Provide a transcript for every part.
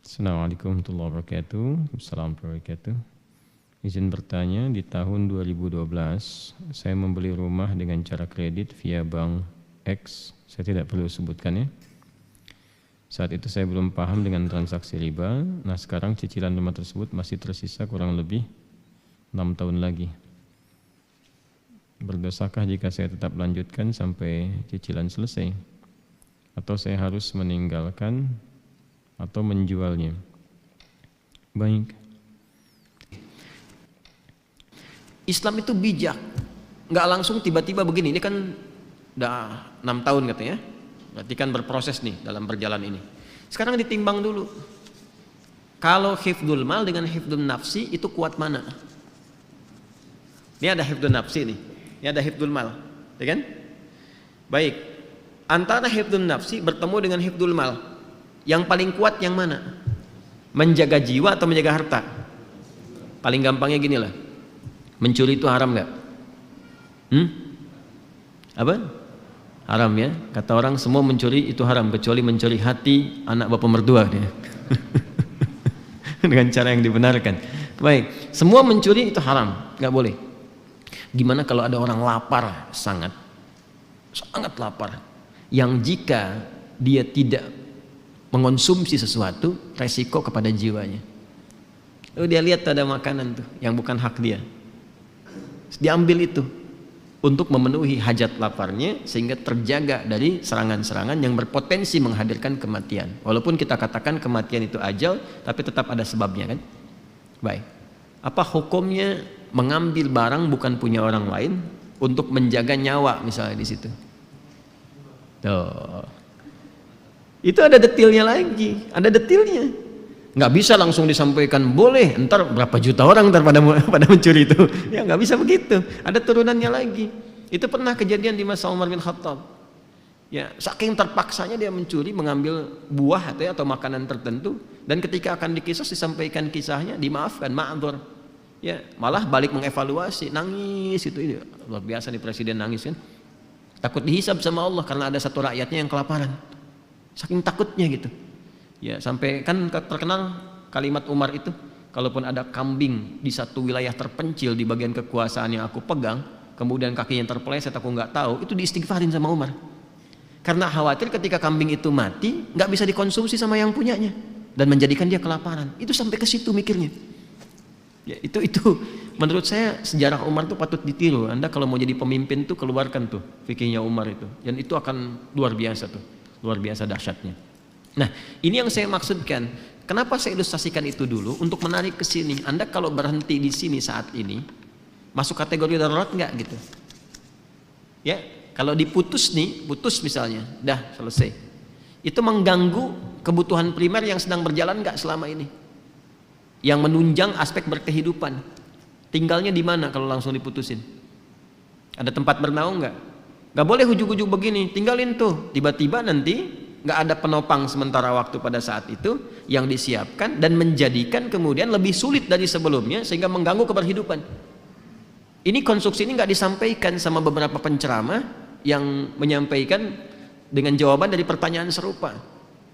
Assalamualaikum warahmatullahi wabarakatuh. Assalamualaikum warahmatullahi wabarakatuh. Izin bertanya, di tahun 2012 saya membeli rumah dengan cara kredit via bank X. Saya tidak perlu sebutkan ya. Saat itu saya belum paham dengan transaksi riba. Nah, sekarang cicilan rumah tersebut masih tersisa kurang lebih 6 tahun lagi. Berdosakah jika saya tetap lanjutkan sampai cicilan selesai? Atau saya harus meninggalkan atau menjualnya? Baik. Islam itu bijak, nggak langsung tiba-tiba begini. Ini kan udah 6 tahun katanya, berarti kan berproses nih dalam berjalan ini. Sekarang ditimbang dulu. Kalau hifdzul mal dengan hifdzul nafsi itu kuat mana? Ini ada hifdzul nafsi nih, ini ada hifdzul mal, ya kan? Baik, antara hifdzul nafsi bertemu dengan hifdzul mal, yang paling kuat yang mana? Menjaga jiwa atau menjaga harta? Paling gampangnya gini lah, mencuri itu haram nggak? Apa? Haram ya. Kata orang semua mencuri itu haram kecuali mencuri hati anak bapak mertua dia. Dengan cara yang dibenarkan. Baik, semua mencuri itu haram, nggak boleh. Gimana kalau ada orang lapar, sangat lapar, yang jika dia tidak mengonsumsi sesuatu, resiko kepada jiwanya. Lalu dia lihat ada makanan tuh yang bukan hak dia, diambil itu untuk memenuhi hajat laparnya, sehingga terjaga dari serangan-serangan yang berpotensi menghadirkan kematian. Walaupun kita katakan kematian itu ajal, tapi tetap ada sebabnya kan. Baik, apa hukumnya mengambil barang bukan punya orang lain untuk menjaga nyawa misalnya di situ? Tuh, itu ada detailnya lagi, ada detailnya. Nggak bisa langsung disampaikan boleh, ntar berapa juta orang ntar pada mencuri itu. Ya nggak bisa begitu, ada turunannya lagi. Itu pernah kejadian di masa Umar bin Khattab. Ya, saking terpaksanya dia mencuri, mengambil buah atau makanan tertentu, dan ketika akan dikisos disampaikan kisahnya, dimaafkan, ma'dzur. Ya, malah balik mengevaluasi, nangis itu. Ini luar biasa nih presiden nangis kan. Takut dihisab sama Allah karena ada satu rakyatnya yang kelaparan. Saking takutnya gitu. Ya, sampai kan terkenal kalimat Umar itu, kalaupun ada kambing di satu wilayah terpencil di bagian kekuasaan yang aku pegang, kemudian kakinya terpeleset aku nggak tahu, itu diistighfarin sama Umar. Karena khawatir ketika kambing itu mati, nggak bisa dikonsumsi sama yang punyanya dan menjadikan dia kelaparan. Itu sampai ke situ mikirnya. Ya, itu menurut saya sejarah Umar itu patut ditiru. Anda kalau mau jadi pemimpin tuh keluarkan tuh fikihnya Umar itu, dan itu akan luar biasa tuh, luar biasa dahsyatnya. Nah, ini yang saya maksudkan. Kenapa saya ilustrasikan itu dulu untuk menarik ke sini. Anda kalau berhenti di sini saat ini, masuk kategori darurat nggak gitu? Ya, kalau diputus nih, putus misalnya, dah selesai. Itu mengganggu kebutuhan primer yang sedang berjalan nggak selama ini? Yang menunjang aspek berkehidupan. Tinggalnya di mana kalau langsung diputusin? Ada tempat bernaung nggak? Nggak boleh ujuk-ujuk begini, tinggalin tuh. Tiba-tiba nanti nggak ada penopang sementara waktu pada saat itu yang disiapkan dan menjadikan kemudian lebih sulit dari sebelumnya sehingga mengganggu keberhidupan. Ini konstruksi ini nggak disampaikan sama beberapa penceramah yang menyampaikan dengan jawaban dari pertanyaan serupa.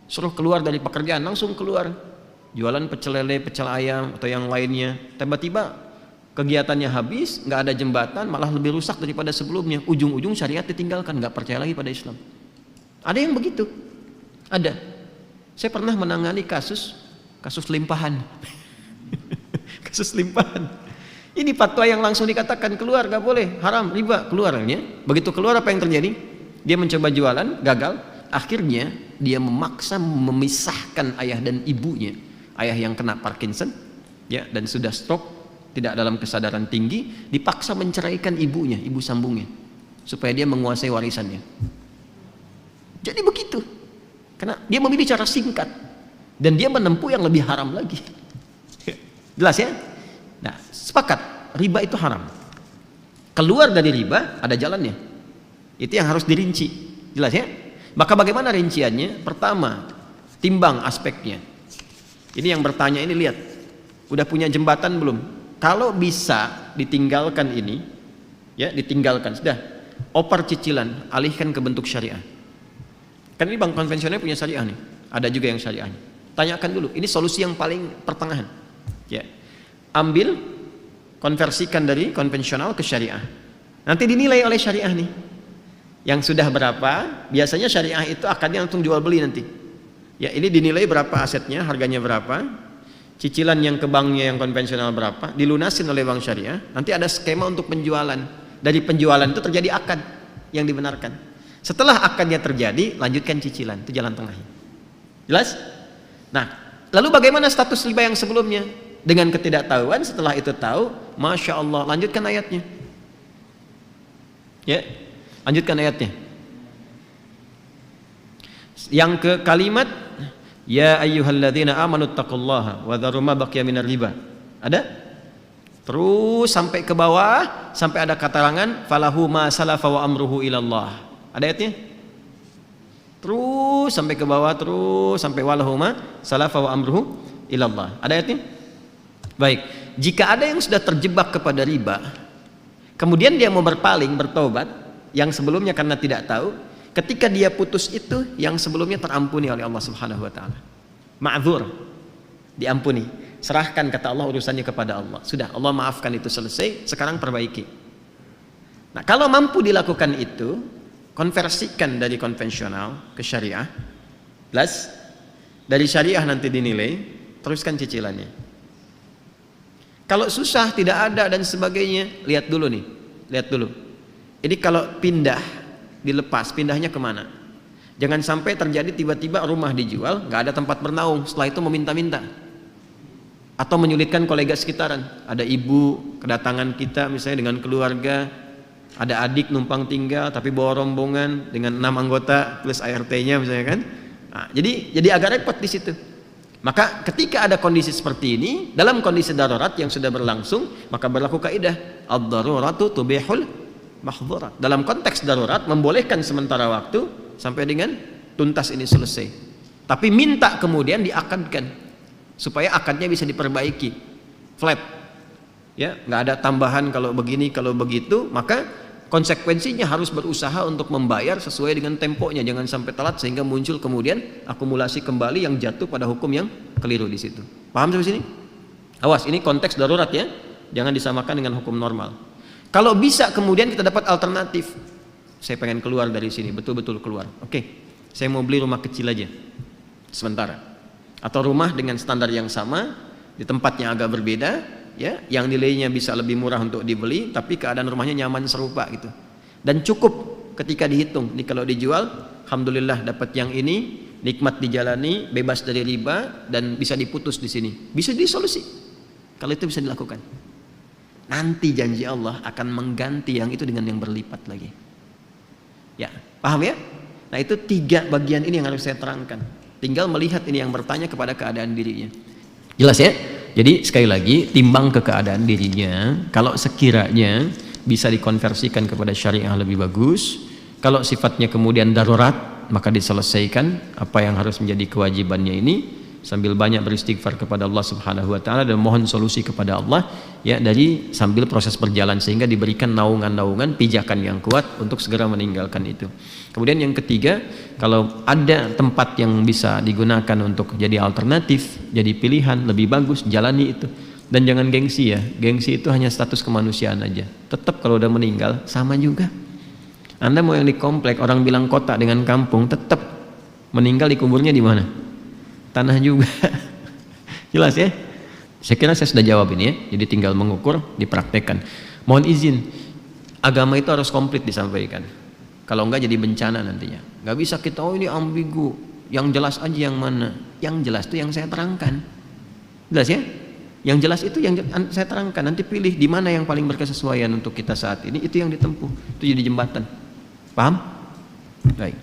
Suruh keluar dari pekerjaan, langsung keluar jualan pecel lele, pecel ayam atau yang lainnya. Tiba-tiba kegiatannya habis, nggak ada jembatan, malah lebih rusak daripada sebelumnya. Ujung-ujung syariat ditinggalkan, nggak percaya lagi pada Islam. Ada yang begitu. Ada. Saya pernah menangani kasus limpahan. Kasus limpahan. Ini fatwa yang langsung dikatakan keluar, gak boleh, haram, riba, keluarnya. Begitu keluar apa yang terjadi? Dia mencoba jualan, gagal. Akhirnya dia memaksa memisahkan ayah dan ibunya. Ayah yang kena Parkinson, ya, dan sudah stroke, tidak dalam kesadaran tinggi, dipaksa menceraikan ibunya, ibu sambungnya, supaya dia menguasai warisannya. Jadi begitu. Karena dia memilih cara singkat dan dia menempuh yang lebih haram lagi. Jelas ya? Nah, sepakat, riba itu haram. Keluar dari riba ada jalannya. Itu yang harus dirinci. Jelas ya? Maka bagaimana rinciannya? Pertama, timbang aspeknya. Ini yang bertanya ini, lihat, udah punya jembatan belum? Kalau bisa ditinggalkan ini, ya ditinggalkan, sudah. Oper cicilan, alihkan ke bentuk syariah. Kan ini bank konvensional punya syariah nih, ada juga yang syariahnya. Tanyakan dulu. Ini solusi yang paling pertengahan. Ya. Ambil, konversikan dari konvensional ke syariah. Nanti dinilai oleh syariah nih. Yang sudah berapa? Biasanya syariah itu akadnya langsung jual beli nanti. Ya, ini dinilai berapa asetnya, harganya berapa, cicilan yang ke banknya yang konvensional berapa, dilunasin oleh bank syariah. Nanti ada skema untuk penjualan. Dari penjualan itu terjadi akad yang dibenarkan. Setelah akadnya terjadi, lanjutkan cicilan. Itu jalan tengahnya. Jelas? Nah, lalu bagaimana status riba yang sebelumnya? Dengan ketidaktahuan, setelah itu tahu, Masya Allah, lanjutkan ayatnya. Ya, lanjutkan ayatnya. Yang ke kalimat, Ya ayyuhalladzina amanu taqullaha wa dharu ma baqiya minar riba. Ada? Terus sampai ke bawah, sampai ada karangan, falahu ma salafa wa amruhu ilallah. Ada ayatnya? Terus sampai ke bawah, terus sampai walahuma salafa wa amruhu ilallah. Ada ayatnya? Baik, jika ada yang sudah terjebak kepada riba, kemudian dia mau berpaling, bertobat, yang sebelumnya karena tidak tahu, ketika dia putus itu, yang sebelumnya terampuni oleh Allah Subhanahu wa taala. Ma'dzur, diampuni. Serahkan, kata Allah, urusannya kepada Allah. Sudah, Allah maafkan, itu selesai, sekarang perbaiki. Nah, kalau mampu dilakukan itu, konversikan dari konvensional ke syariah, plus dari syariah nanti dinilai, teruskan cicilannya. Kalau susah, tidak ada dan sebagainya, lihat dulu nih, lihat dulu. Ini kalau pindah, dilepas, pindahnya kemana? Jangan sampai terjadi tiba-tiba rumah dijual, nggak ada tempat bernaung, setelah itu meminta-minta, atau menyulitkan kolega sekitaran. Ada ibu kedatangan kita misalnya dengan keluarga, ada adik numpang tinggal tapi bawa rombongan dengan 6 anggota plus ART-nya misalnya kan. Nah, jadi agak repot di situ. Maka ketika ada kondisi seperti ini, dalam kondisi darurat yang sudah berlangsung, maka berlaku kaidah ad-daruratu tubihul mahdzurat. Dalam konteks darurat membolehkan sementara waktu sampai dengan tuntas ini selesai. Tapi minta kemudian diakadkan supaya akadnya bisa diperbaiki. Flat. Ya, nggak ada tambahan kalau begini, kalau begitu, maka konsekuensinya harus berusaha untuk membayar sesuai dengan temponya, jangan sampai telat sehingga muncul kemudian akumulasi kembali yang jatuh pada hukum yang keliru di situ. Paham sampai sini? Awas, ini konteks darurat ya, jangan disamakan dengan hukum normal. Kalau bisa kemudian kita dapat alternatif, saya pengen keluar dari sini, betul-betul keluar. Oke, saya mau beli rumah kecil aja, sementara, atau rumah dengan standar yang sama di tempat yang agak berbeda. Ya, yang nilainya bisa lebih murah untuk dibeli, tapi keadaan rumahnya nyaman serupa gitu. Dan cukup ketika dihitung, nih kalau dijual, alhamdulillah dapat yang ini, nikmat dijalani, bebas dari riba, dan bisa diputus di sini. Bisa disolusi. Kalau itu bisa dilakukan. Nanti janji Allah akan mengganti yang itu dengan yang berlipat lagi. Ya, paham ya? Nah, itu 3 bagian ini yang harus saya terangkan. Tinggal melihat ini yang bertanya kepada keadaan dirinya. Jelas ya? Jadi sekali lagi, timbang ke keadaan dirinya. Kalau sekiranya bisa dikonversikan kepada syariah lebih bagus. Kalau sifatnya kemudian darurat, maka diselesaikan apa yang harus menjadi kewajibannya ini, sambil banyak beristighfar kepada Allah Subhanahu wa taala dan mohon solusi kepada Allah ya, dari sambil proses berjalan, sehingga diberikan naungan-naungan pijakan yang kuat untuk segera meninggalkan itu. Kemudian yang ketiga, kalau ada tempat yang bisa digunakan untuk jadi alternatif, jadi pilihan, lebih bagus, jalani itu. Dan jangan gengsi ya, gengsi itu hanya status kemanusiaan aja. Tetap kalau udah meninggal, sama juga. Anda mau yang di komplek, orang bilang kota dengan kampung, tetap meninggal dikuburnya di mana? Tanah juga. Jelas ya? Saya kira saya sudah jawab ini ya, jadi tinggal mengukur, dipraktekkan. Mohon izin, agama itu harus komplit disampaikan. Kalau enggak jadi bencana nantinya. Enggak bisa kita, oh ini ambigu, yang jelas aja yang mana. Yang jelas itu yang saya terangkan. Jelas ya? Yang jelas itu yang saya terangkan. Nanti pilih di mana yang paling berkesesuaian untuk kita saat ini, itu yang ditempuh. Itu jadi jembatan. Paham? Baik.